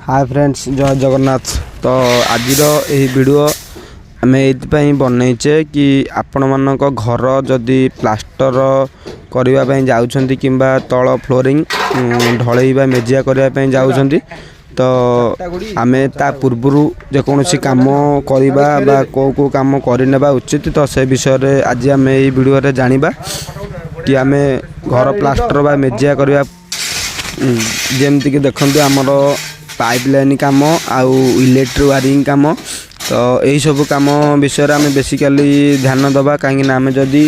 Hi friends जय जगन्नाथ। तो आज वीडियो आम ये बनईचे कि आपण मानक घर जदि प्लास्टर करने जाऊँगी कि तल फ्लोरिंग ढलैवा मेजिया करने जाऊँगी तो आम ता पूर्वर जेकोसी कम करवा कौ कम करने उचित तो से विषय आज आम ये वीडियो जानिबा कि आम घर प्लास्टर बा मेजिया करवा जमती कि देखते आमर पाइपलाइन कम आउ इलेक्ट्रिक वायरिंग कम तो यही सब कम विषय आम बेसिकली ध्यान दबा कहीं आम जदि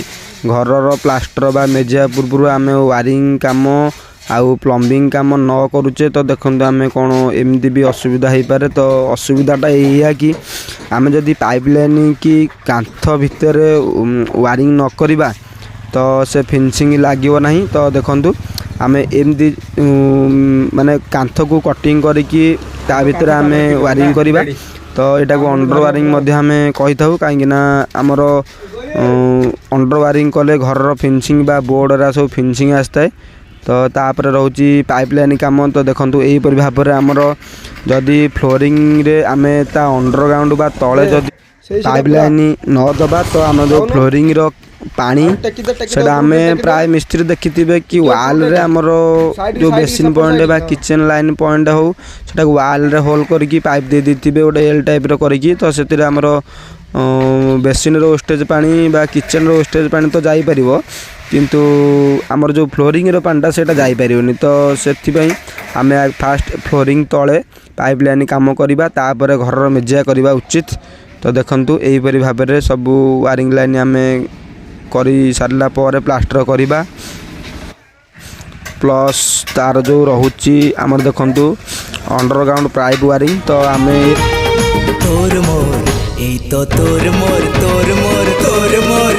घर प्लास्टर बा मेजिया पूर्व आम वायरिंग कम आउ प्लम्बिंग कम न करुचे तो देखो आम कौन एमती भी असुविधा हो पारे। तो असुविधाटा यही कि आम जदि पाइपलाइन कि कांथ भितर वायरिंग न करवा तो से फिनिशिंग लगे ना। तो देखु आम एमती माने कांथ को कटिंग करके ता भीतर आम वायरिंग करवा तो यहाँ को अंडर वायरिंग आम कही था कहीं आमर अंडर वायरिंग कले घर फिनिशिंग बा बोर्ड सब फिनिशिंग आसता है। तो तापर रोची पाइपलाइन कम तो देखो यहीपर भाव में आमर जदि फ्लोरिंग रे आम ता अंडरग्राउंड बा तले जदि पाइपलाइन न दबा तो आम जो फ्लोरिंग रो पानी सेटा आम प्राय मिस्त्री देखिथे कि वाल रे आमर जो बेसिन पॉइंट बा किचन लाइन पॉइंट हो सेटा वाल रे होल करके पाइप दे देथिबे गोटे एल टाइप रो करके तो से आमर बेसिन रो वेस्टेज पानी बा किचन रो वेस्टेज पानी तो जाई परिबो किंतु आमर जो फ्लोरिंग रो पानीटा सेटा जाई परिबोनी। तो सेथिपई आम फास्ट फ्लोरिंग तले पाइपलाइन काम करवा तापर घर मेजिया करवा उचित। तो देखंतु एहीपरि भाव में सबू वायरिंग लाइन आम करी सारला पर प्लास्टर करवा प्लस तार जो रोची आमर देखंतु अंडरग्राउंड पाइप वायरिंग तो आम तोर मोर ए तो तोर मोर तोर मोर तोर मोर